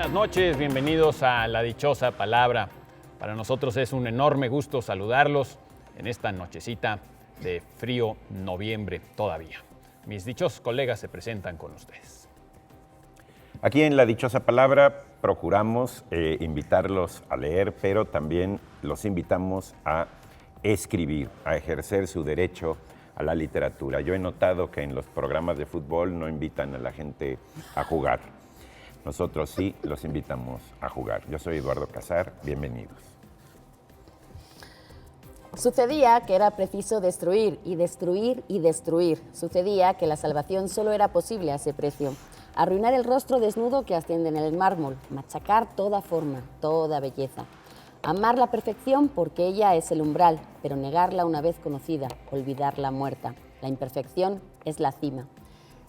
Buenas noches, bienvenidos a La Dichosa Palabra. Para nosotros es un enorme gusto saludarlos en esta nochecita de frío noviembre todavía. Mis dichosos colegas se presentan con ustedes. Aquí en La Dichosa Palabra procuramos invitarlos a leer, pero también los invitamos a escribir, a ejercer su derecho a la literatura. Yo he notado que en los programas de fútbol no invitan a la gente a jugar. Nosotros sí los invitamos a jugar. Yo soy Eduardo Casar, bienvenidos. Sucedía que era preciso destruir y destruir y destruir. Sucedía que la salvación solo era posible a ese precio. Arruinar el rostro desnudo que asciende en el mármol, machacar toda forma, toda belleza. Amar la perfección porque ella es el umbral, pero negarla una vez conocida, olvidarla muerta. La imperfección es la cima.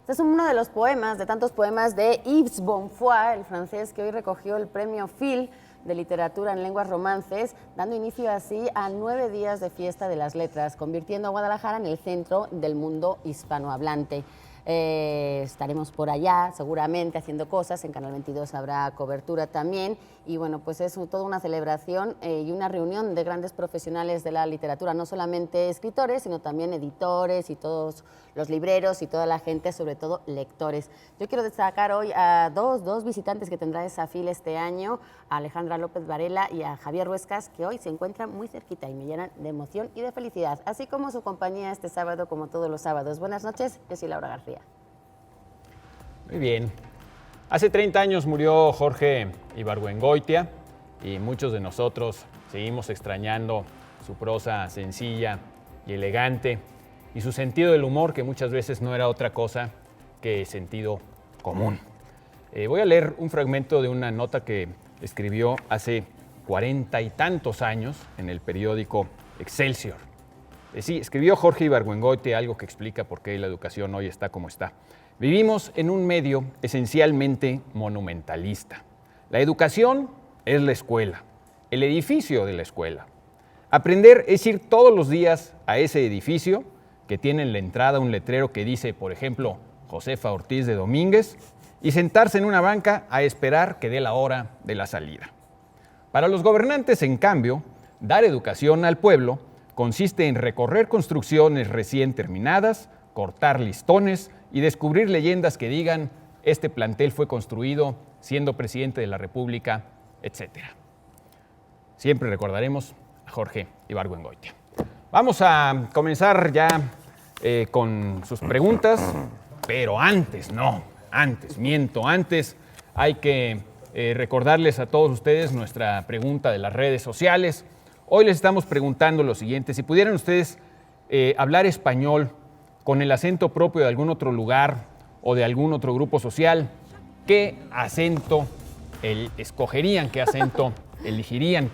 Este es uno de los poemas, de tantos poemas de Yves Bonfoy, el francés que hoy recogió el premio Phil de literatura en lenguas romances, dando inicio así a 9 días de fiesta de las letras, convirtiendo a Guadalajara en el centro del mundo hispanohablante. Estaremos por allá seguramente haciendo cosas, en Canal 22 habrá cobertura también y bueno, pues es toda una celebración y una reunión de grandes profesionales de la literatura, no solamente escritores, sino también editores y todos los libreros y toda la gente, sobre todo lectores. Yo quiero destacar hoy a dos visitantes que tendrá esa fila este año, a Alejandra López Varela y a Javier Ruescas, que hoy se encuentran muy cerquita y me llenan de emoción y de felicidad, así como su compañía este sábado, como todos los sábados. Buenas noches, yo soy Laura García. Muy bien. Hace 30 años murió Jorge Ibargüengoitia y muchos de nosotros seguimos extrañando su prosa sencilla y elegante y su sentido del humor, que muchas veces no era otra cosa que sentido común. Voy a leer un fragmento de una nota que escribió hace 40 y tantos años en el periódico Excelsior. Sí, escribió Jorge Ibargüengoitia algo que explica por qué la educación hoy está como está. Vivimos en un medio esencialmente monumentalista. La educación es la escuela, el edificio de la escuela. Aprender es ir todos los días a ese edificio que tiene en la entrada un letrero que dice, por ejemplo, Josefa Ortiz de Domínguez, y sentarse en una banca a esperar que dé la hora de la salida. Para los gobernantes, en cambio, dar educación al pueblo consiste en recorrer construcciones recién terminadas, cortar listones y descubrir leyendas que digan este plantel fue construido siendo presidente de la República, etc. Siempre recordaremos a Jorge Ibargüengoitia. Vamos a comenzar ya con sus preguntas, pero antes hay que recordarles a todos ustedes nuestra pregunta de las redes sociales. Hoy les estamos preguntando lo siguiente: si pudieran ustedes hablar español con el acento propio de algún otro lugar o de algún otro grupo social, ¿qué acento escogerían? ¿Qué acento elegirían?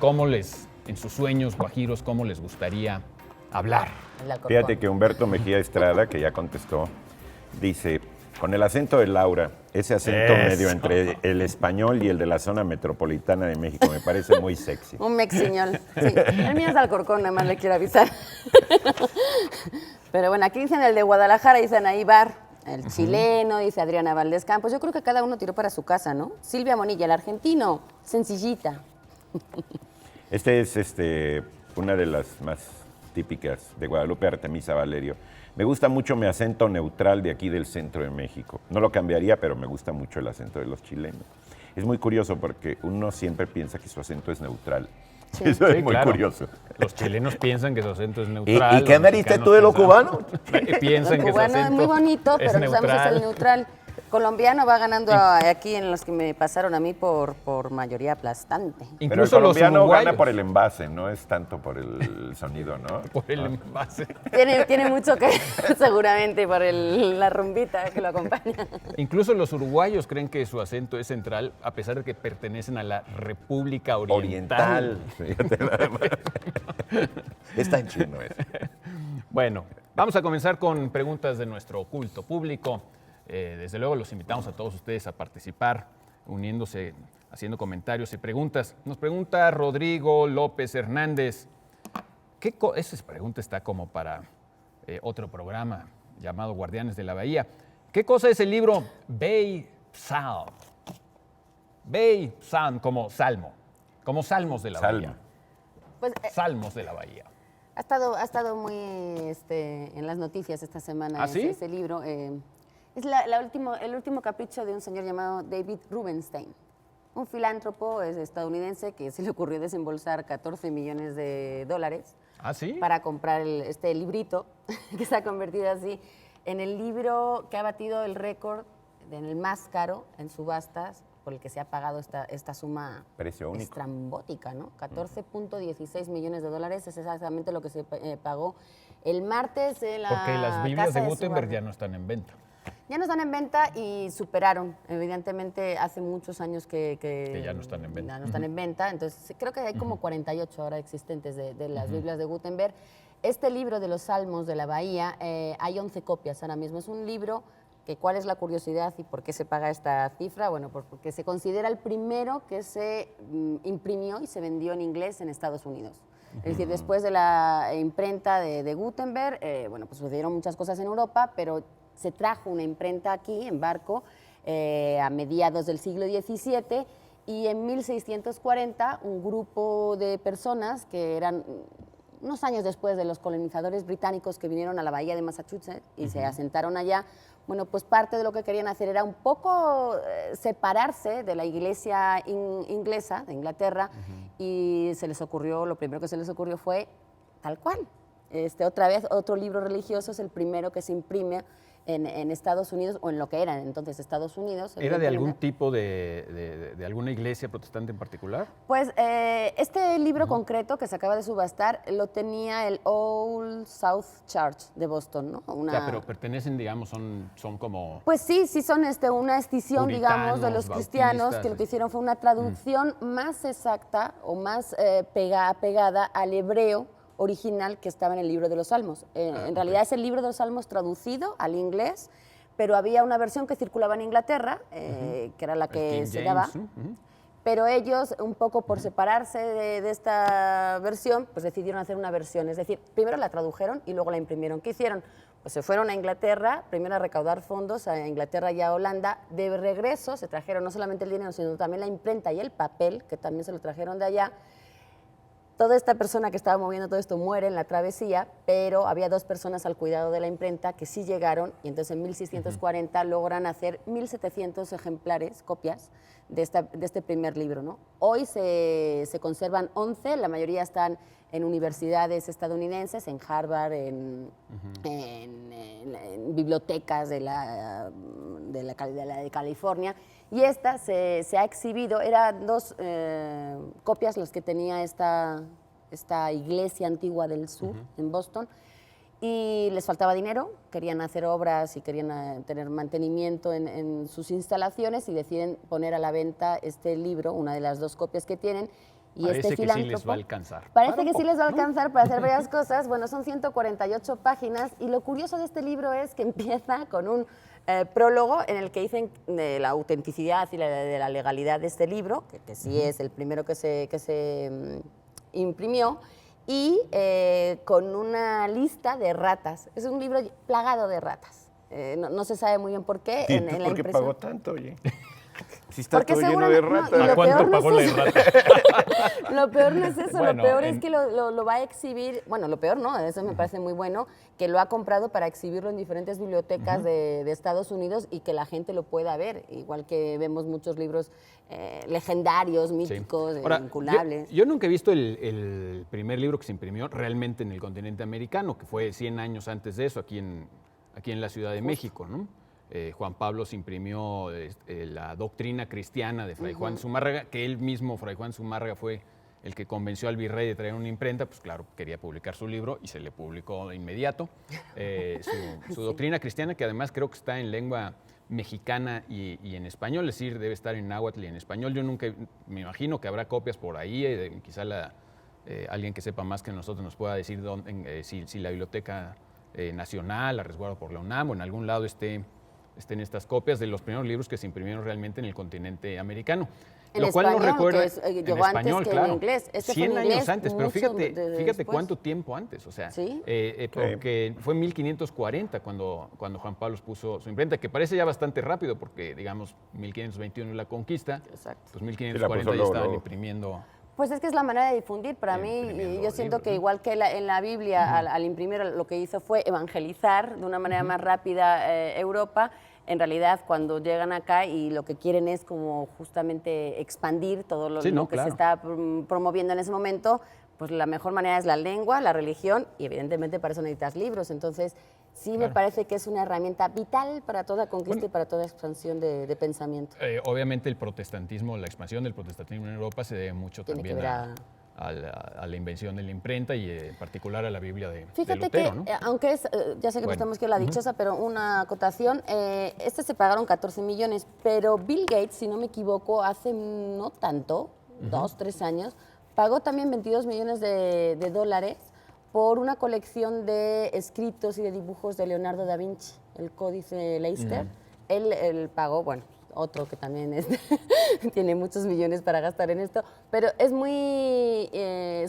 En sus sueños guajiros, cómo les gustaría hablar? Fíjate que Humberto Mejía Estrada, que ya contestó, dice, con el acento de Laura, ese acento medio entre el español y el de la zona metropolitana de México, me parece muy sexy. Un mexiñol, sí. El mío es de Alcorcón, nada más le quiero avisar. Pero bueno, aquí dicen el de Guadalajara, dicen ahí Bar, el chileno, dice Adriana Valdés Campos. Yo creo que cada uno tiró para su casa, ¿no? Silvia Monilla, el argentino, sencillita. Este es una de las más típicas de Guadalupe Artemisa Valerio. Me gusta mucho mi acento neutral de aquí del centro de México. No lo cambiaría, pero me gusta mucho el acento de los chilenos. Es muy curioso porque uno siempre piensa que su acento es neutral. Sí. Eso es muy claro. curioso. Los chilenos piensan que su acento es neutral. ¿Y qué me diste tú de lo cubano? Piensan que su Bueno, acento es muy bonito, es pero no sabemos si es el neutral. neutral. Colombiano va ganando aquí en los que me pasaron a mí por mayoría aplastante. Pero el Incluso los colombiano uruguayos. gana por el envase, no es tanto por el sonido, ¿no? Por el envase. Tiene mucho que ver seguramente por la rumbita que lo acompaña. Incluso los uruguayos creen que su acento es central, a pesar de que pertenecen a la República Oriental. Fíjate nada más. Está en chino eso. Bueno, vamos a comenzar con preguntas de nuestro culto público. Desde luego los invitamos a todos ustedes a participar, uniéndose, haciendo comentarios y preguntas. Nos pregunta Rodrigo López Hernández. Esa pregunta está como para otro programa llamado Guardianes de la Bahía. ¿Qué cosa es el libro Bay South? Bay Psalm, como salmo, como salmos de la Salmo. bahía. Pues Salmos de la bahía. ha estado muy en las noticias esta semana ¿Ah, sí? ese libro. Es el último capricho de un señor llamado David Rubenstein, un filántropo estadounidense que se le ocurrió desembolsar $14 millones ¿Ah, sí? para comprar este librito, que se ha convertido así en el libro que ha batido el récord en el más caro en subastas, por el que se ha pagado esta suma Precio único. estrambótica, ¿no? $14.16 millones es exactamente lo que se pagó el martes en la Porque las Biblias casa de Gutenberg subasta. ya no están en venta. Ya no están en venta y superaron. Evidentemente, hace muchos años que ya no están en venta. ya no están en venta. Entonces, creo que hay como 48 ahora existentes de las Biblias de Gutenberg. Este libro de los Salmos de la Bahía, hay 11 copias ahora mismo. Es un libro que, ¿cuál es la curiosidad y por qué se paga esta cifra? Bueno, porque se considera el primero que se imprimió y se vendió en inglés en Estados Unidos. Es decir, después de la imprenta de Gutenberg, bueno, pues sucedieron muchas cosas en Europa, pero se trajo una imprenta aquí en barco a mediados del siglo XVII y en 1640 un grupo de personas que eran unos años después de los colonizadores británicos que vinieron a la bahía de Massachusetts y se asentaron allá, bueno, pues parte de lo que querían hacer era un poco separarse de la iglesia inglesa de Inglaterra y se les ocurrió, lo primero que se les ocurrió fue tal cual. Otra vez, otro libro religioso es el primero que se imprime en Estados Unidos, o en lo que eran entonces Estados Unidos. ¿Era de algún evidentemente. tipo de alguna iglesia protestante en particular? Pues este libro concreto que se acaba de subastar lo tenía el Old South Church de Boston, ¿no? O sea, pero pertenecen, digamos, son como... Pues sí, son una escisión, digamos, de los Puritanos, cristianos, bautistas, que lo que así. hicieron fue una traducción más exacta o más pegada al hebreo original que estaba en el libro de los Salmos. En realidad es el libro de los Salmos traducido al inglés, pero había una versión que circulaba en Inglaterra, que era la que King se James, daba. ¿no? Ujú. Pero ellos, un poco por separarse de esta versión, pues decidieron hacer una versión. Es decir, primero la tradujeron y luego la imprimieron. ¿Qué hicieron? Pues se fueron a Inglaterra, primero a recaudar fondos, a Inglaterra y a Holanda. De regreso se trajeron no solamente el dinero, sino también la imprenta y el papel, que también se lo trajeron de allá. Toda esta persona que estaba moviendo todo esto muere en la travesía, pero había 2 personas al cuidado de la imprenta que sí llegaron y entonces en 1640 logran hacer 1.700 ejemplares, copias, de este primer libro, ¿no? Hoy se conservan 11, la mayoría están en universidades estadounidenses, en Harvard, en bibliotecas de California, y esta se ha exhibido, eran 2 copias las que tenía esta iglesia antigua del sur, en Boston, y les faltaba dinero, querían hacer obras y querían tener mantenimiento en sus instalaciones y deciden poner a la venta este libro, una de las 2 copias que tienen. Y Parece este que sí les filántropo, va a alcanzar. Parece que sí les va a alcanzar para hacer varias cosas. Bueno, son 148 páginas y lo curioso de este libro es que empieza con un prólogo en el que dicen de la autenticidad y de la legalidad de este libro, que sí es el primero que se imprimió, y con una lista de ratas. Es un libro plagado de ratas. No se sabe muy bien por qué. ¿Y en tú la por qué impresión. pagó tanto, oye? Si está Porque todo lleno seguramente- de no, ratas. y ¿A lo cuánto peor no pagó es la eso. errata? Lo peor no es eso, Bueno, lo peor es que lo va a exhibir, bueno, lo peor no, eso me parece muy bueno, que lo ha comprado para exhibirlo en diferentes bibliotecas de Estados Unidos y que la gente lo pueda ver, igual que vemos muchos libros legendarios, Sí. míticos, Ahora, inculables. yo nunca he visto el primer libro que se imprimió realmente en el continente americano, que fue 100 años antes de eso, aquí en la Ciudad de México, ¿no? Juan Pablo se imprimió la doctrina cristiana de Fray Juan Zumárraga, que él mismo, Fray Juan Zumárraga, fue el que convenció al virrey de traer una imprenta, pues claro, quería publicar su libro y se le publicó de inmediato. Su doctrina cristiana, que además creo que está en lengua mexicana y en español, es decir, debe estar en náhuatl y en español. Yo nunca, me imagino que habrá copias por ahí, quizá alguien que sepa más que nosotros nos pueda decir si la Biblioteca Nacional, a resguardo por la UNAM o en algún lado estén estas copias de los primeros libros que se imprimieron realmente en el continente americano. En Lo cual nos español, recuerda que es, en llegó antes español, que claro. en inglés. Este fue 100 en años inglés antes, pero mucho fíjate después. cuánto tiempo antes, o sea, Sí. porque fue en 1540 cuando Juan Pablo puso su imprenta, que parece ya bastante rápido, porque digamos 1521 la conquista, Exacto. pues 1540 ya luego, estaban luego. imprimiendo. Pues es que es la manera de difundir. Para mí, Imprimiendo yo siento libros, que ¿no? igual que en la Biblia, al imprimir, lo que hizo fue evangelizar de una manera más rápida Europa. En realidad, cuando llegan acá y lo que quieren es como justamente expandir todo lo, Sí, lo no, que claro. se está promoviendo en ese momento, pues la mejor manera es la lengua, la religión, y evidentemente para eso necesitas libros. Entonces, sí me Claro. parece que es una herramienta vital para toda conquista Bueno. y para toda expansión de pensamiento. Obviamente el protestantismo, la expansión del protestantismo en Europa se debe mucho Tiene que también ver a la invención de la imprenta y en particular a la Biblia de Fíjate Lutero, que, ¿no? aunque es, ya sé que no Bueno. estamos aquí en la dichosa, pero una acotación, se pagaron 14 millones, pero Bill Gates, si no me equivoco, hace no tanto, 2, 3 años, pagó también 22 millones de dólares por una colección de escritos y de dibujos de Leonardo da Vinci, el Códice Leicester. Él pagó, bueno, otro que también tiene muchos millones para gastar en esto, pero es muy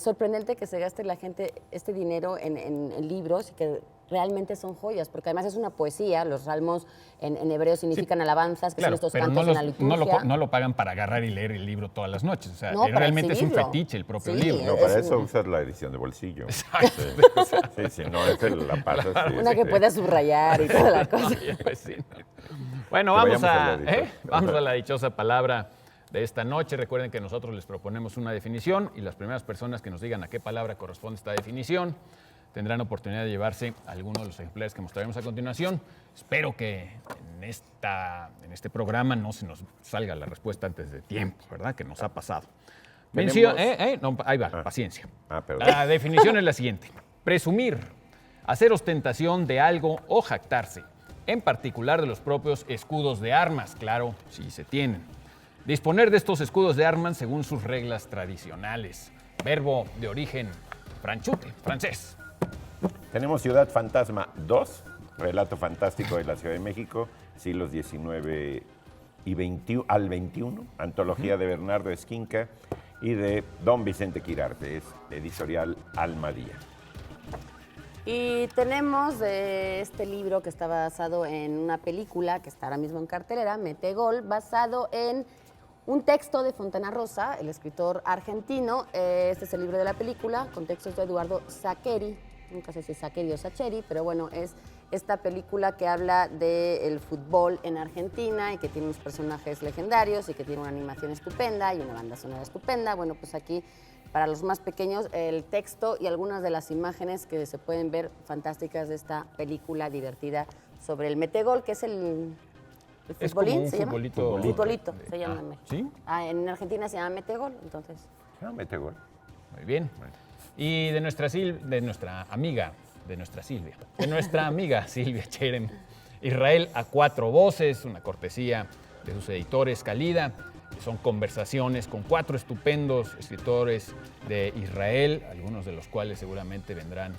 sorprendente que se gaste la gente este dinero en libros y que realmente son joyas, porque además es una poesía, los salmos en hebreo significan alabanzas, que Claro, son estos pero cantos en la liturgia. no lo pagan para agarrar y leer el libro todas las noches. O sea, No, para realmente es un exhibirlo. fetiche el propio Sí, libro. No, es para un- eso usas la edición de bolsillo. Exacto. Sí, sí, no, esa la pasas. sí, Una que sí. pueda subrayar y toda la cosa. Pues sí. Bueno, Que vamos vayamos a a, la dichosa. vamos a la dichosa palabra de esta noche. Recuerden que nosotros les proponemos una definición y las primeras personas que nos digan a qué palabra corresponde esta definición tendrán oportunidad de llevarse alguno de los ejemplares que mostraremos a continuación. Espero que en este programa no se nos salga la respuesta antes de tiempo, ¿verdad? Que nos ha pasado. Tenemos- No, ahí va, paciencia. Perdón. La definición es la siguiente. Presumir, hacer ostentación de algo o jactarse, en particular de los propios escudos de armas, claro, si se tienen. Disponer de estos escudos de armas según sus reglas tradicionales. Verbo de origen franchute, francés. Tenemos Ciudad Fantasma 2, relato fantástico de la Ciudad de México, siglos XIX al XXI, antología de Bernardo Esquinca y de don Vicente Quirarte, es editorial Almadía. Y tenemos este libro que está basado en una película que está ahora mismo en cartelera, Metegol, basado en un texto de Fontana Rosa, el escritor argentino. Este es el libro de la película, con textos de Eduardo Sacheri, nunca sé si es Sacheri o Sacheri, pero bueno, es esta película que habla del fútbol en Argentina y que tiene unos personajes legendarios y que tiene una animación estupenda y una banda sonora estupenda. Bueno, pues aquí, para los más pequeños, el texto y algunas de las imágenes que se pueden ver fantásticas de esta película divertida sobre el metegol, que es el Es como futbolín, un ¿se llama? futbolito. Futbolito, se llama. en México. ¿Sí? En Argentina se llama metegol, entonces. Ah, mete gol. Muy bien. Y de nuestra amiga Silvia Cherem, Israel a cuatro voces, una cortesía de sus editores Calida. Son conversaciones con 4 estupendos escritores de Israel, algunos de los cuales seguramente vendrán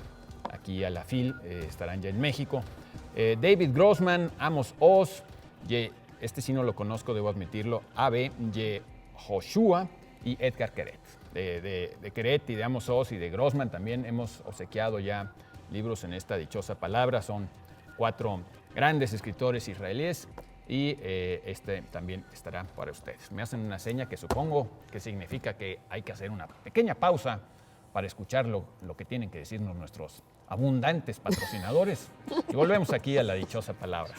aquí a la FIL, estarán ya en México. David Grossman, Amos Oz, este sí no lo conozco, debo admitirlo, A.B. Joshua y Edgar Queret. De Queret y de Amos Oz y de Grossman también hemos obsequiado ya libros en esta dichosa palabra. Son 4 grandes escritores israelíes y este también estará para ustedes. Me hacen una seña que supongo que significa que hay que hacer una pequeña pausa para escuchar lo que tienen que decirnos nuestros abundantes patrocinadores. Y volvemos aquí a la dichosa palabra.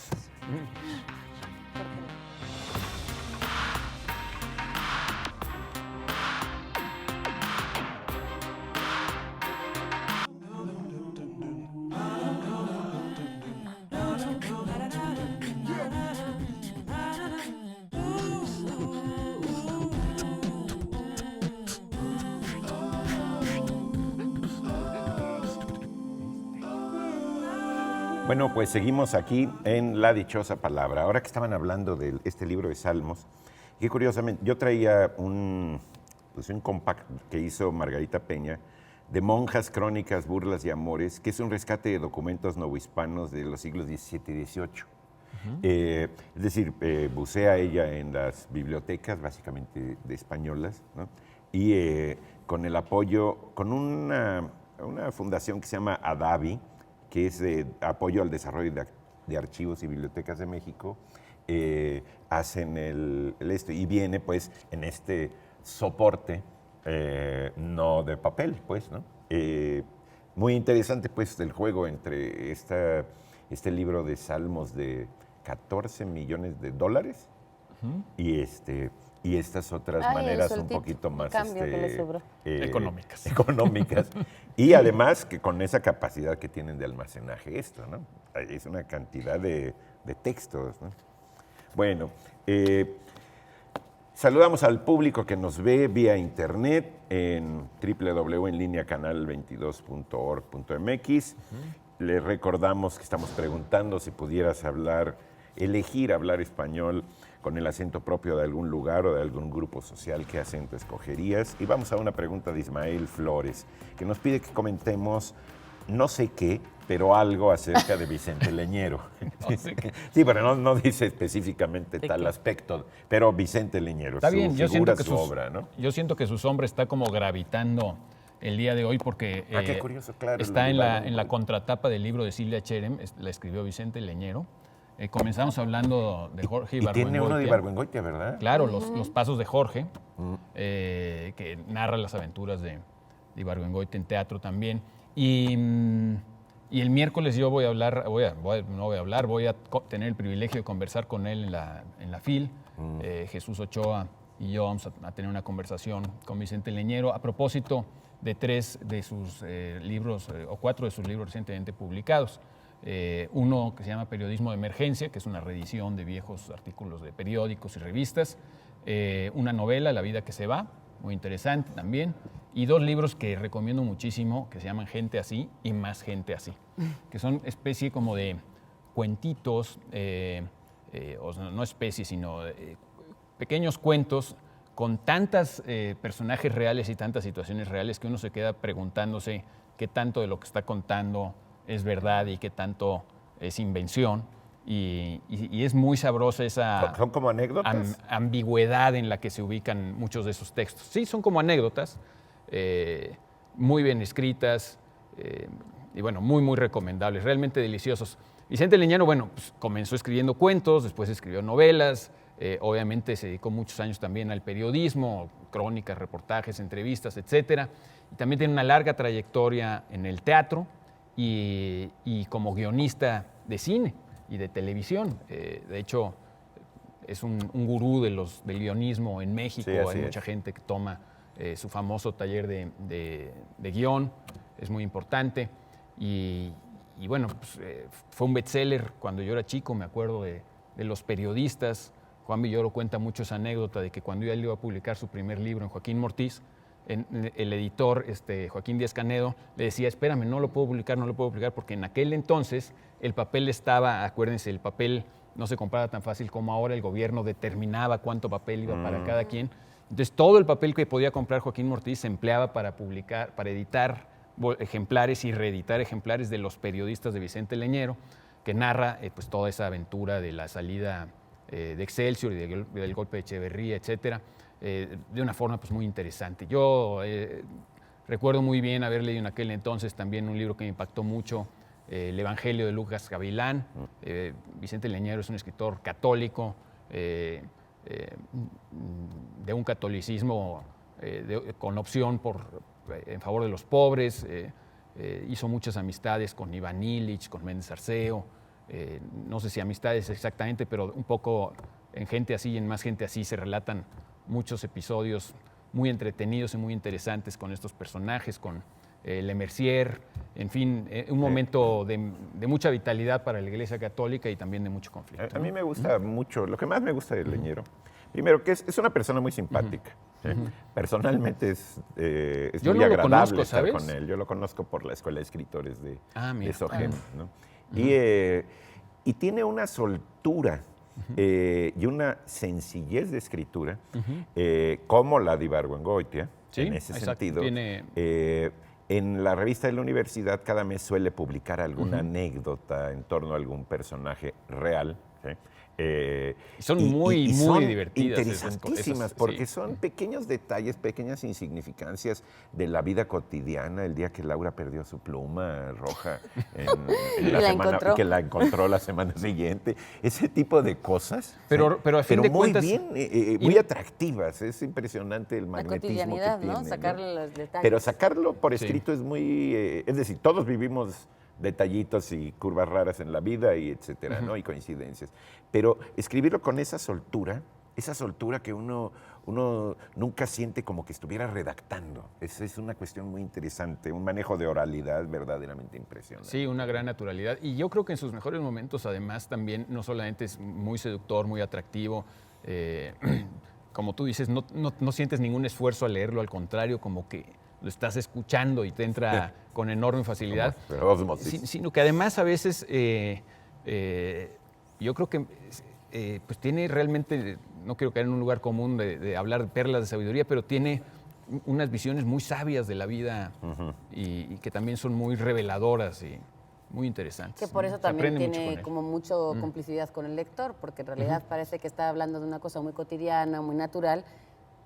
Bueno, pues seguimos aquí en La Dichosa Palabra. Ahora que estaban hablando de este libro de Salmos, que curiosamente yo traía un compact que hizo Margarita Peña de Monjas, Crónicas, Burlas y Amores, que es un rescate de documentos novohispanos de los siglos XVII y XVIII. Es decir, bucea ella en las bibliotecas, básicamente de españolas, ¿no? Y con el apoyo, con una fundación que se llama ADAVI, que es apoyo al desarrollo de archivos y bibliotecas de México, hacen esto, y viene pues en este soporte, no de papel, pues, ¿no? Muy interesante pues el juego entre este libro de salmos de 14 millones de dólares y estas otras maneras un poquito más económicas. Y además que con esa capacidad que tienen de almacenaje esto, ¿no? Es una cantidad de textos, ¿no? Bueno, saludamos al público que nos ve vía internet en www.enlineacanal22.org.mx. Les recordamos que estamos preguntando si pudieras elegir hablar español con el acento propio de algún lugar o de algún grupo social, ¿qué acento escogerías? Y vamos a una pregunta de Ismael Flores, que nos pide que comentemos no sé qué, pero algo acerca de Vicente Leñero. No sé qué. Sí, pero no dice específicamente tal aspecto, pero Vicente Leñero, está bien, su figura, su obra, ¿no? Yo siento que su sombra está como gravitando el día de hoy porque qué curioso, claro, está en la contratapa del libro de Silvia Cherem, la escribió Vicente Leñero. Comenzamos hablando de Jorge Ibargüengoitia. Y tiene uno de Ibargüengoitia, ¿verdad? Claro, los pasos de Jorge, que narra las aventuras de Ibargüengoitia en teatro también. Y el miércoles yo voy a tener el privilegio de conversar con él en la FIL. Jesús Ochoa y yo vamos a tener una conversación con Vicente Leñero a propósito de 3 de sus libros, o 4 de sus libros recientemente publicados. Uno que se llama Periodismo de Emergencia, que es una reedición de viejos artículos de periódicos y revistas. Una novela, La vida que se va, muy interesante también. Y 2 libros que recomiendo muchísimo, que se llaman Gente así y Más gente así, que son especie como de cuentitos, o no especie, sino pequeños cuentos con tantos personajes reales y tantas situaciones reales que uno se queda preguntándose qué tanto de lo que está contando es verdad y qué tanto es invención. Y es muy sabrosa esa ¿Son como anécdotas? Ambigüedad en la que se ubican muchos de esos textos. Sí, son como anécdotas, muy bien escritas y bueno, muy, muy recomendables, realmente deliciosos. Vicente Leñero, bueno, pues comenzó escribiendo cuentos, después escribió novelas, obviamente se dedicó muchos años también al periodismo, crónicas, reportajes, entrevistas, etcétera. Y también tiene una larga trayectoria en el teatro y como guionista de cine y de televisión. De hecho, es un gurú del guionismo en México. Sí, hay mucha gente que toma su famoso taller de guión, es muy importante. Y bueno, pues, fue un bestseller cuando yo era chico, me acuerdo de los periodistas. Juan Villoro cuenta mucho esa anécdota de que cuando él iba a publicar su primer libro en Joaquín Mortiz, el editor Joaquín Díaz Canedo le decía, espérame, no lo puedo publicar, porque en aquel entonces el papel estaba, acuérdense, el papel no se compraba tan fácil como ahora, el gobierno determinaba cuánto papel iba para cada quien. Entonces todo el papel que podía comprar Joaquín Mortiz se empleaba para publicar, para editar ejemplares y reeditar ejemplares de los periodistas de Vicente Leñero, que narra pues toda esa aventura de la salida de Excelsior y del golpe de Echeverría, etcétera, de una forma pues muy interesante. Yo recuerdo muy bien haber leído en aquel entonces también un libro que me impactó mucho, El Evangelio de Lucas Gavilán. Vicente Leñero es un escritor católico, de un catolicismo con opción en favor de los pobres. Hizo muchas amistades con Iván Illich, con Méndez Arceo. No sé si amistades exactamente, pero un poco en Gente así y en Más gente así se relatan muchos episodios muy entretenidos y muy interesantes con estos personajes, con Le Mercier, en fin, un momento de mucha vitalidad para la Iglesia Católica y también de mucho conflicto. A mí me gusta mucho, lo que más me gusta de Leñero, primero que es una persona muy simpática. Personalmente es yo muy no agradable conozco, estar ¿sabes? con él. Yo lo conozco por la Escuela de Escritores de SOGEM, ¿no? Y tiene una soltura y una sencillez de escritura, como la de Ibargüengoitia, Sí, en ese exacto. sentido. En la revista de la universidad cada mes suele publicar alguna anécdota en torno a algún personaje real ¿sí? Y son muy son divertidas interesantísimas esas, porque sí. son pequeños detalles, pequeñas insignificancias de la vida cotidiana. El día que Laura perdió su pluma roja en la la semana, encontró. que la encontró la semana siguiente. Ese tipo de cosas. Pero ¿sí? a fin de muy cuentas- bien, muy atractivas. Es impresionante el La magnetismo que cotidianidad, tiene. ¿no? Sacarle los detalles. Pero sacarlo por Sí. escrito es muy... es decir, todos vivimos detallitos y curvas raras en la vida y etcétera, ¿no? Y coincidencias. Pero escribirlo con esa soltura que uno nunca siente como que estuviera redactando. Es una cuestión muy interesante, un manejo de oralidad verdaderamente impresionante. Sí, una gran naturalidad. Y yo creo que en sus mejores momentos, además, también no solamente es muy seductor, muy atractivo, como tú dices, no sientes ningún esfuerzo al leerlo, al contrario, como que lo estás escuchando y te entra con enorme facilidad. Como osmosis. Sino que además a veces yo creo que pues tiene realmente, no quiero caer en un lugar común de hablar de perlas de sabiduría, pero tiene unas visiones muy sabias de la vida y que también son muy reveladoras y muy interesantes. Que por ¿no? eso Se también aprende mucho con tiene él. como mucho complicidad con el lector, porque en realidad parece que está hablando de una cosa muy cotidiana, muy natural,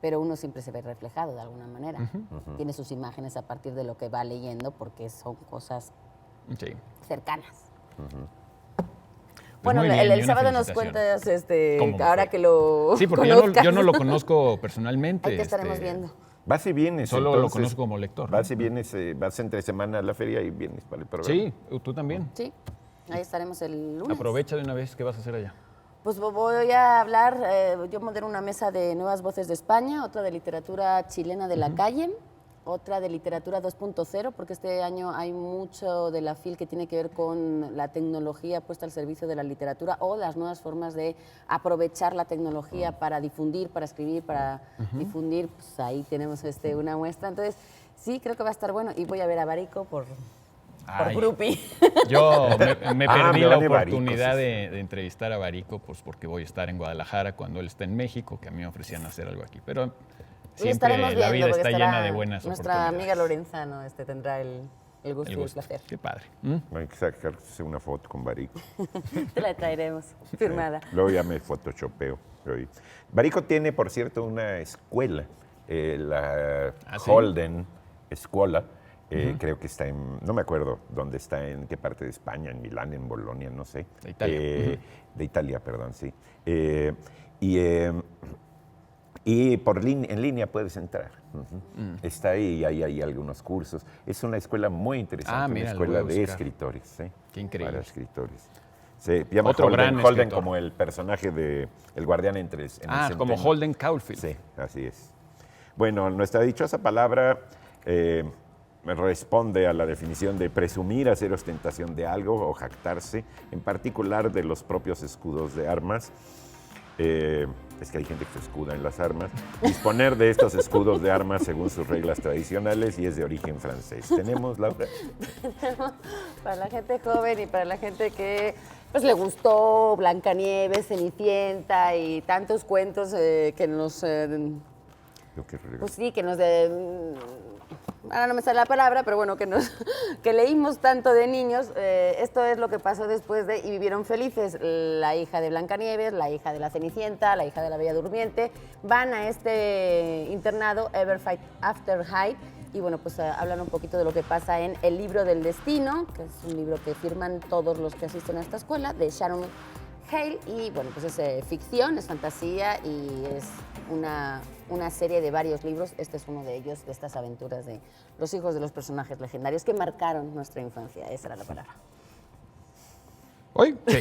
pero uno siempre se ve reflejado de alguna manera. Tiene sus imágenes a partir de lo que va leyendo, porque son cosas Sí. cercanas. Pues Bueno, muy bien, y el una sábado nos felicitación. cuentas, ¿Cómo me ahora fue? que lo Sí, porque conozcas. yo no lo conozco personalmente. Ahí te estaremos viendo. Vas y vienes. Solo lo entonces, conozco como lector, ¿no? Vas y vienes, vas entre semana a la feria y vienes para el programa. Sí, tú también. Sí, ahí estaremos el lunes. Aprovecha de una vez. ¿Qué vas a hacer allá? Pues voy a hablar, yo modero una mesa de nuevas voces de España, otra de literatura chilena de la calle, otra de literatura 2.0, porque este año hay mucho de la FIL que tiene que ver con la tecnología puesta al servicio de la literatura o las nuevas formas de aprovechar la tecnología para difundir, para escribir, para difundir. Pues ahí tenemos una muestra. Entonces, sí, creo que va a estar bueno. Y voy a ver a Barico por Ay, Grupi. Yo me perdí la Leone Barico, oportunidad sí, sí. de entrevistar a Barico, pues porque voy a estar en Guadalajara cuando él está en México, que a mí me ofrecían hacer algo aquí. Pero Y estaremos siempre la viendo, vida porque está estará llena de buenas nuestra oportunidades. amiga Lorenzano tendrá el gusto El y el gusto. placer. Qué padre. Hay que sacarse una foto con Barico. Te la traeremos firmada. Luego ya me photoshopeo. Barico tiene, por cierto, una escuela, la ¿Ah, sí? Holden Escuela. Creo que está no me acuerdo dónde está, en qué parte de España, en Milán, en Bolonia, no sé. De Italia. De Italia, perdón, sí. Y en línea puedes entrar. Está ahí y hay algunos cursos. Es una escuela muy interesante, mira, una lo voy escuela a de buscar. escritores. ¿Sí? Qué increíble. Para escritores. Se llama Otro gran Holden escritor. como el personaje de El Guardián en el Como Centeno. Holden Caulfield. Sí, así es. Bueno, nuestra dichosa palabra responde a la definición de presumir, hacer ostentación de algo o jactarse, en particular de los propios escudos de armas. Es que hay gente que se escuda en las armas. Disponer de estos escudos de armas según sus reglas tradicionales y es de origen francés. ¿Tenemos, Laura? Para la gente joven y para la gente que pues le gustó Blancanieves, Cenicienta y tantos cuentos que nos pues sí, que nos ahora no me sale la palabra, pero bueno, que leímos tanto de niños. Esto es lo que pasó después de Y vivieron felices. La hija de Blancanieves, la hija de la Cenicienta, la hija de la Bella Durmiente, van a este internado, Everfight After High, y bueno, pues hablan un poquito de lo que pasa en El libro del destino, que es un libro que firman todos los que asisten a esta escuela, de Sharon Hale, y bueno, pues es ficción, es fantasía y es una serie de varios libros. Este es uno de ellos, de estas aventuras de los hijos de los personajes legendarios que marcaron nuestra infancia. Esa era la palabra. ¿Hoy? Sí.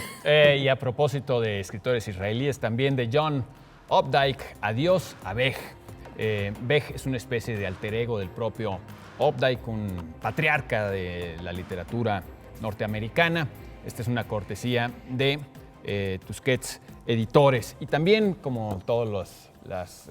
Y a propósito de escritores israelíes, también de John Updike, Adiós a Beg. Beg es una especie de alter ego del propio Updike, un patriarca de la literatura norteamericana. Esta es una cortesía de Tusquets Editores. Y también, como todas las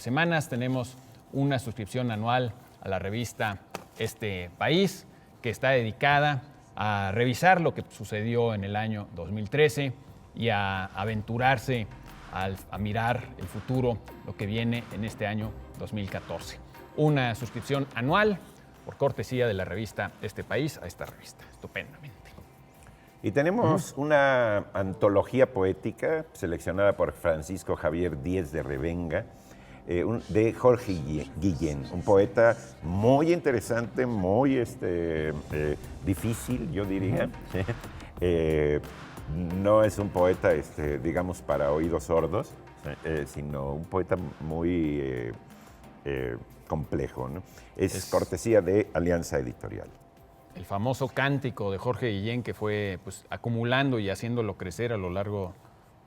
semanas, tenemos una suscripción anual a la revista Este País, que está dedicada a revisar lo que sucedió en el año 2013 y a aventurarse a mirar el futuro, lo que viene en este año 2014. Una suscripción anual por cortesía de la revista Este País a esta revista. Estupendamente. Y tenemos una antología poética seleccionada por Francisco Javier Díez de Revenga, de Jorge Guillén, un poeta muy interesante, muy difícil, yo diría. No es un poeta, digamos, para oídos sordos, sino un poeta muy complejo, ¿no? Es cortesía de Alianza Editorial. El famoso cántico de Jorge Guillén que fue pues, acumulando y haciéndolo crecer a lo largo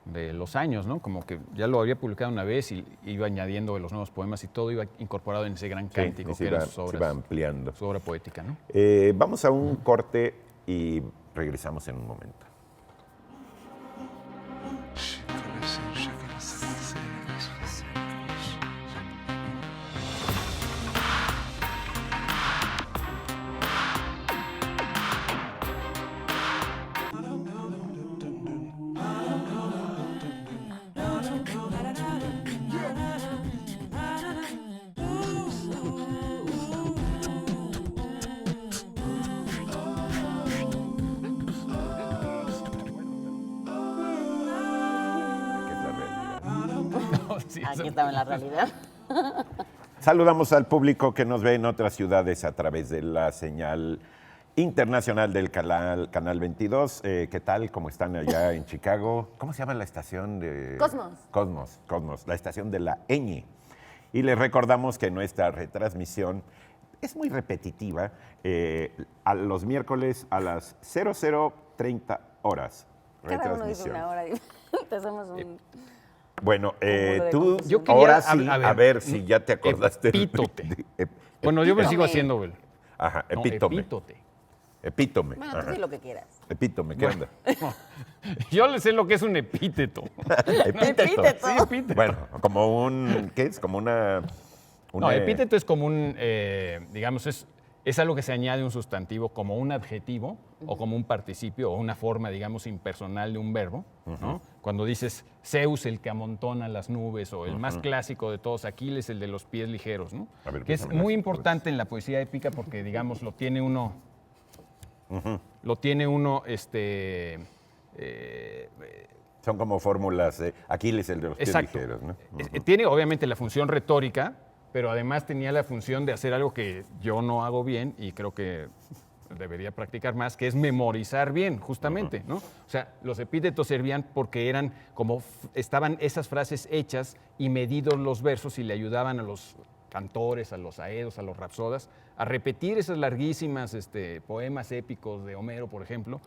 de los años, ¿no? Como que ya lo había publicado una vez y iba añadiendo los nuevos poemas y todo iba incorporado en ese gran cántico que eran sus obras, se iba ampliando. su obra poética, ¿no? Vamos a un corte y regresamos en un momento. Sí, Aquí estaba en la realidad. Saludamos al público que nos ve en otras ciudades a través de la señal internacional del canal 22. ¿Qué tal? ¿Cómo están allá en Chicago? ¿Cómo se llama la estación de...? Cosmos, la estación de la ñ. Y les recordamos que nuestra retransmisión es muy repetitiva, a los miércoles a las 00:30 horas. Cada uno dice una hora diferente. Somos un... Bueno, de tú confusión. Yo quería- ahora sí, a a ver, ver si ya te acordaste. epítote. Bueno, yo me sigo haciendo, güey. Ajá, No, epítome. epítote. Epítome. Bueno, tú ajá. di lo que quieras. Epítome, ¿qué onda? Yo le sé lo que es un epíteto. Epíteto. Sí, epíteto. Bueno, como un, ¿qué es? Como una No, epíteto es como un, digamos, es algo que se añade a un sustantivo como un adjetivo o como un participio o una forma, digamos, impersonal de un verbo, ¿no? Cuando dices Zeus, el que amontona las nubes, o el más clásico de todos, Aquiles, el de los pies ligeros, ¿no? A ver, Que es préstame muy las- importante en la poesía épica porque, digamos, lo tiene uno, Son como fórmulas, Aquiles, el de los pies exacto. ligeros, ¿no? Tiene obviamente la función retórica, pero además tenía la función de hacer algo que yo no hago bien y creo que debería practicar más, que es memorizar bien, justamente, ¿no? O sea, los epítetos servían porque eran como estaban esas frases hechas y medidos los versos y le ayudaban a los cantores, a los aedos, a los rapsodas, a repetir esas larguísimas poemas épicos de Homero, por ejemplo,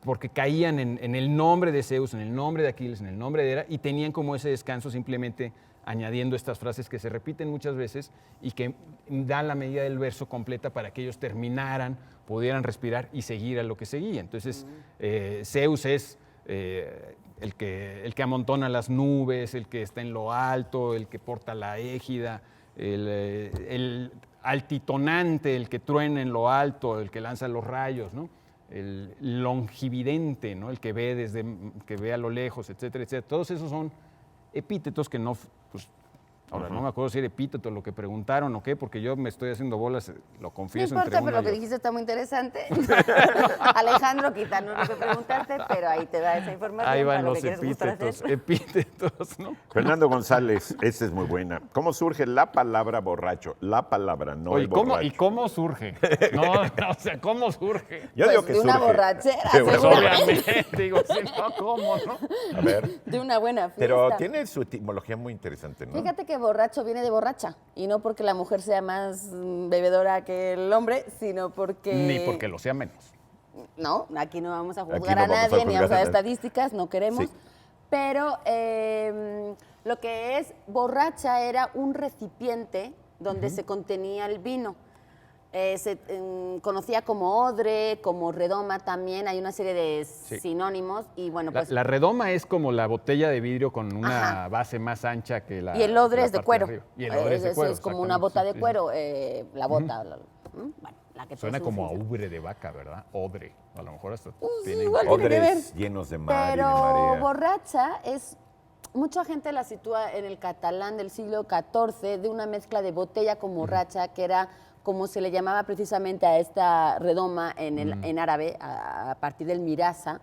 porque caían en el nombre de Zeus, en el nombre de Aquiles, en el nombre de Hera, y tenían como ese descanso simplemente añadiendo estas frases que se repiten muchas veces y que dan la medida del verso completa para que ellos terminaran, pudieran respirar y seguir a lo que seguía. Entonces, Zeus es el que amontona las nubes, el que está en lo alto, el que porta la égida, el altitonante, el que truena en lo alto, el que lanza los rayos, ¿no? El longividente, ¿no? El que ve a lo lejos, etcétera, etcétera. Todos esos son epítetos que no, pues, ahora no me acuerdo si era epíteto lo que preguntaron o qué, porque yo me estoy haciendo bolas, lo No confieso. importa, entre pero una lo que y dijiste está muy interesante. Alejandro, quítanos lo que preguntaste, pero ahí te da esa información. otra. Ahí para van lo los que quieres mostrar hacer. epítetos, ¿no? Fernando González, esta es muy buena. ¿Cómo surge la palabra borracho? La palabra, no Oye, el borracho. ¿y cómo surge? No, o sea, ¿cómo surge? Yo digo Pues que de una surge. borrachera, De una Pues seguramente. obviamente, digo, si no, ¿cómo, no? A ver, De una buena fiesta. pero tiene su etimología muy interesante, ¿no? Fíjate que borracho viene de borracha, y no porque la mujer sea más bebedora que el hombre, sino porque... Ni porque lo sea menos. No, aquí no vamos a Aquí juzgar no a vamos a nadie, ni juzgar vamos a a dar nadie. estadísticas, no queremos. Sí. Pero lo que es borracha era un recipiente donde se contenía el vino. Se conocía como odre, como redoma también, hay una serie de sinónimos y bueno, pues... La redoma es como la botella de vidrio con una Ajá. base más ancha que la. y el odre la es de parte cuero. arriba. Y el odre es de cuero. Es como una bota de exactamente, cuero, la bota. Bueno, la que Suena tiene su como a función. ubre de vaca, ¿verdad? Odre. A lo mejor hasta Pues tienen. igual tiene que ver. Odres llenos de mar y de Pero marea. borracha es... Mucha gente la sitúa en el catalán del siglo XIV de una mezcla de botella con borracha que era como se le llamaba precisamente a esta redoma en árabe, a partir del mirasa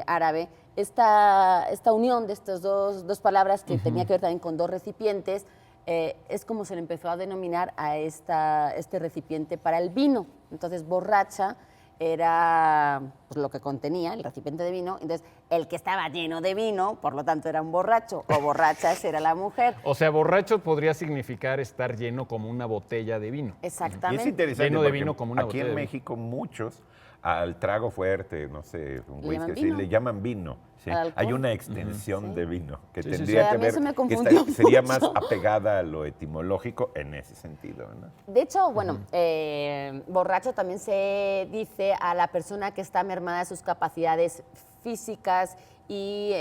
árabe, esta unión de estas dos palabras que tenía que ver también con dos recipientes, es como se le empezó a denominar a este recipiente para el vino. Entonces, borracha era pues, lo que contenía el recipiente de vino. Entonces, el que estaba lleno de vino, por lo tanto, era un borracho, o borracha era la mujer. O sea, borracho podría significar estar lleno como una botella de vino. Y Exactamente. es interesante Lleno de porque vino como una aquí botella en de vino. México muchos al trago fuerte, no sé, un ¿Le whisky llaman así, vino? le llaman vino. Sí. ¿Al alcohol? Hay una extensión de vino que Sí, sí, tendría sí. que A mí ver, eso me que confundió sería mucho. más apegada a lo etimológico en ese sentido, ¿no? De hecho, bueno, borracho también se dice a la persona que está mermada de sus capacidades físicas y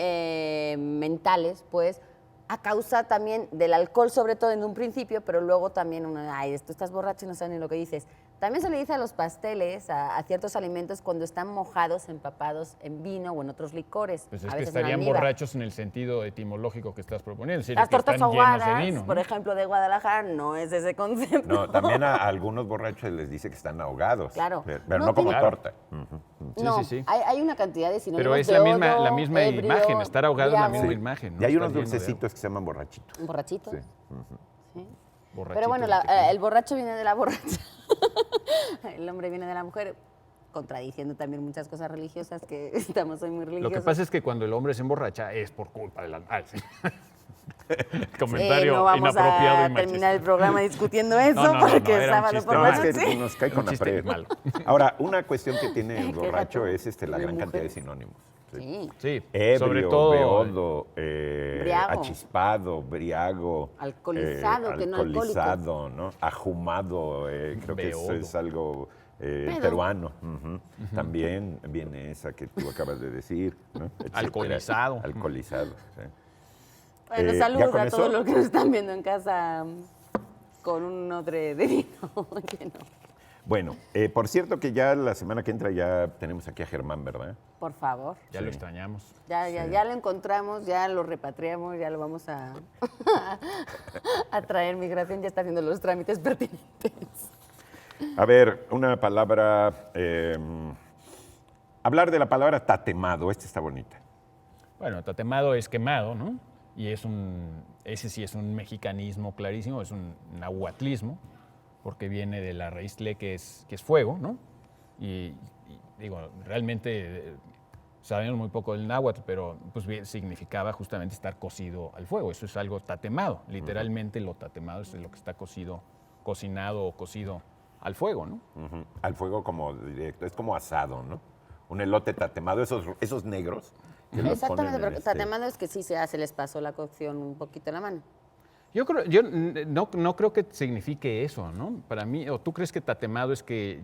mentales, pues, a causa también del alcohol, sobre todo en un principio, pero luego también ay, tú estás borracho y no sabes ni lo que dices. También se le dice a los pasteles, a ciertos alimentos, cuando están mojados, empapados en vino o en otros licores. Pues es a que veces en estarían almíbar. borrachos en el sentido etimológico que estás proponiendo. Es decir, Las que tortas están llenos de ahogadas, vino, ¿no? por ejemplo, de Guadalajara, no es ese concepto. No, también a algunos borrachos les dice que están ahogados. Claro. Pero No no como tiene- torta. Sí, No, sí, sí. Hay una cantidad de sinónimos Pero es de la odo, misma ebrio, imagen, estar ahogado es la briago. misma imagen, ¿no? Y hay Estar unos lleno de dulcecitos que se llaman borrachitos. ¿Un borrachito? Sí. Sí. borrachito Pero bueno, de tequila. el borracho viene de la borracha. El hombre viene de la mujer, contradiciendo también muchas cosas religiosas, que estamos hoy muy Lo religiosos. que pasa es que cuando el hombre se emborracha es por culpa de la... sí. Sí, Comentario no vamos inapropiado a y machista. terminar el programa discutiendo eso, No, no, no, porque no, era un sábado chiste por No, la es que noche. nos cae con Un la chiste pared. malo. Ahora, una cuestión que tiene el Qué borracho gato es la de gran cantidad de mujeres. sinónimos. Sí. Sí, Ebrio, sobre todo... beodo, Briago. achispado, briago. Alcoholizado, que no alcoholizado, ¿no? Ajumado, creo que eso Beodo. es algo Pedo. peruano. Ujú. También viene esa que tú acabas de decir, ¿no? Etcétera. Alcoholizado. Alcoholizado, sí. Bueno, ¿ya saludos con a eso? todos los que nos están viendo en casa con un odre de vino lleno. Bueno, por cierto que ya la semana que entra ya tenemos aquí a Germán, ¿verdad? Por favor. Ya Sí. lo extrañamos. Ya lo encontramos, ya lo repatriamos, ya lo vamos a, a traer. Migración ya está haciendo los trámites pertinentes. A ver, una palabra. Hablar de la palabra tatemado. Esta está bonita. Bueno, tatemado es quemado, ¿no? Y ese sí es un mexicanismo clarísimo, es un nahuatlismo, porque viene de la raíz tle, que es fuego, ¿no? Y digo, realmente sabemos muy poco del náhuatl, pero pues bien, significaba justamente estar cocido al fuego. Eso es algo tatemado. Literalmente lo tatemado es lo que está cocinado o cocido al fuego, ¿no? Ujú. Al fuego como directo. Es como asado, ¿no? Un elote tatemado, esos negros. que los Exactamente, ponen en pero tatemado es que sí se les pasó la cocción un poquito en la mano. Yo no creo que signifique eso, ¿no? Para mí, ¿o tú crees que tatemado es que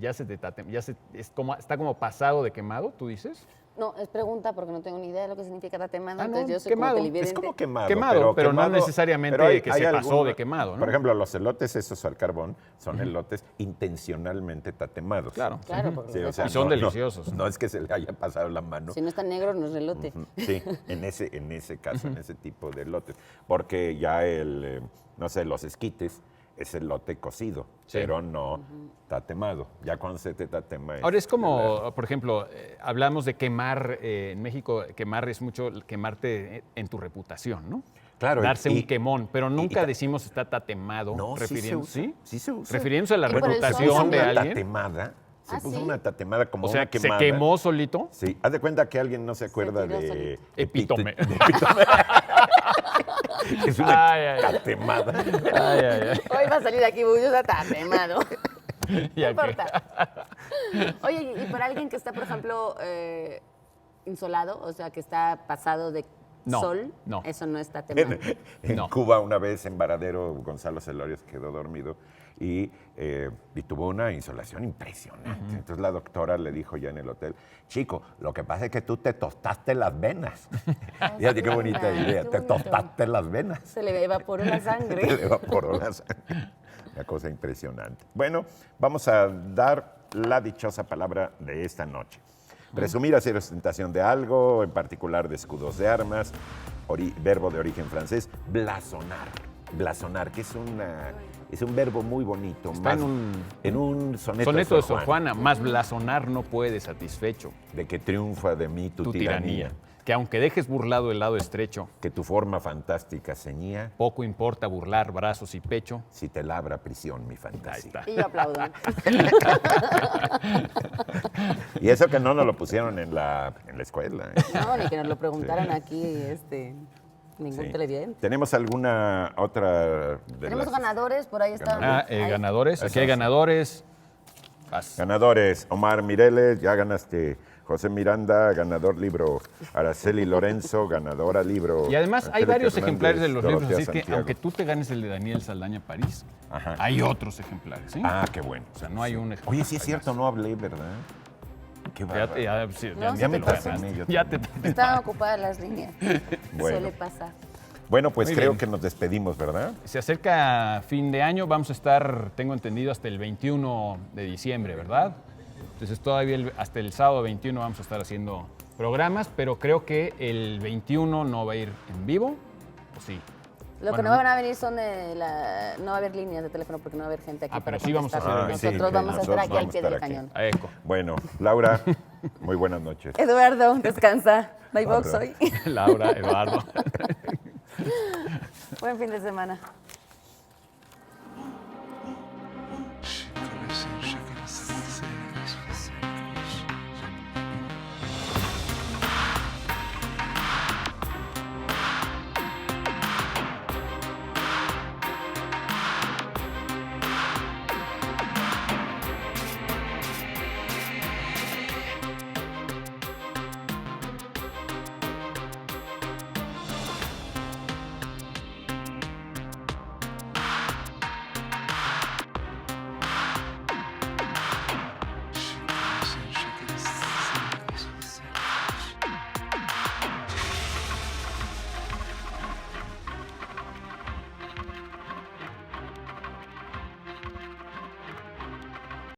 está como pasado de quemado, tú dices? No, es pregunta porque no tengo ni idea de lo que significa tatemado, Ah, no, entonces yo soy quemado. como Es televidente. Es como quemado. Quemado, pero no necesariamente que se pasó de quemado, ¿no? Por ejemplo, los elotes esos al carbón son elotes intencionalmente tatemados. Claro. Claro, porque Sí, o sea, Y son deliciosos. No es que se le haya pasado la mano. si no está negro no es elote. Sí, en ese caso, en ese tipo de elotes. Porque ya no sé, los esquites es elote cocido, Sí. pero no tatemado. Ya cuando se te tatema Ahora es como, por ejemplo, hablamos de quemar, en México quemar es mucho quemarte en tu reputación, ¿no? Claro, Darse y- un quemón, pero nunca y- decimos está tatemado, No, sí se refiriéndose, usa. Sí se usa. refiriéndose a la Y por el reputación sol. de una alguien. tatemada. Se Ah, puso ¿sí? una tatemada como O sea, una se quemada. quemó solito. Sí, haz de cuenta que alguien no se acuerda tiró de... solito. Epítome. Es una Ay, ay, ay. tatemada. Ay, ay, ay. Hoy va a salir aquí bullosa tatemado. No Ya que- importa. Oye, y para alguien que está, por ejemplo, insolado, o sea, que está pasado de No, sol, no. eso no está tatemado. En No. Cuba, una vez en Varadero, Gonzalo Celorio se quedó dormido y tuvo una insolación impresionante. Entonces la doctora le dijo ya en el hotel, chico, lo que pasa es que tú te tostaste las venas. Fíjate qué bonita Ay, idea, qué te bonito. tostaste las venas. Se le evaporó la Te sangre. le evaporó la sangre. Una cosa impresionante. Bueno, vamos a dar la dichosa palabra de esta noche. Presumir, hacer ostentación de algo, en particular de escudos de armas, verbo de origen francés, blasonar. Blasonar, que es Es un verbo muy bonito. Está más- en un soneto, soneto de Sor Sor Juana, más blasonar no puede satisfecho De que triunfa de mí tu tiranía, que aunque dejes burlado el lado estrecho, que tu forma fantástica ceñía, poco importa burlar brazos y pecho. si te labra prisión mi Ahí fantasía. está. Y yo aplaudo. Y eso que no nos lo pusieron en la escuela. ¿eh? No, ni que nos lo preguntaran aquí ningún Sí. televidente. ¿Tenemos alguna otra de Tenemos las- ganadores, por ahí están. Ahí. Ganadores, aquí hay ganadores. Vas. Ganadores, Omar Mireles, ya ganaste. José Miranda, ganador libro. Araceli Lorenzo, ganadora libro. Y además hay Angélica varios Hernández, ejemplares de los libros, Dorotea así es que Santiago. aunque tú te ganes el de Daniel Saldaña París, Ajá. hay otros ejemplares, ¿sí? Ah, qué bueno. O sea, no hay un ejemplar. Oye, sí es hay cierto, más. no hablé, ¿verdad? Qué Ya, bárbaro. sí, No, ya sí me te lo pasó. ganaste. Yo Ya te Estaban ocupadas las líneas. Bueno. Suele pasar. Bueno, pues Muy creo bien. que nos despedimos, ¿verdad? Se acerca fin de año, vamos a estar, tengo entendido, hasta el 21 de diciembre, ¿verdad? Entonces todavía hasta el sábado 21 vamos a estar haciendo programas, pero creo que el 21 no va a ir en vivo, ¿o sí? Lo que Bueno, no van a venir son no va a haber líneas de teléfono porque no va a haber gente aquí Ah, para pero sí vamos a contestar. hacer sí, Nosotros que vamos a estar nosotros aquí al vamos pie a del estar aquí. cañón. A eco. Bueno, Laura, muy buenas noches. Eduardo, descansa. No hay box Laura. hoy. Laura, Eduardo. Buen fin de semana.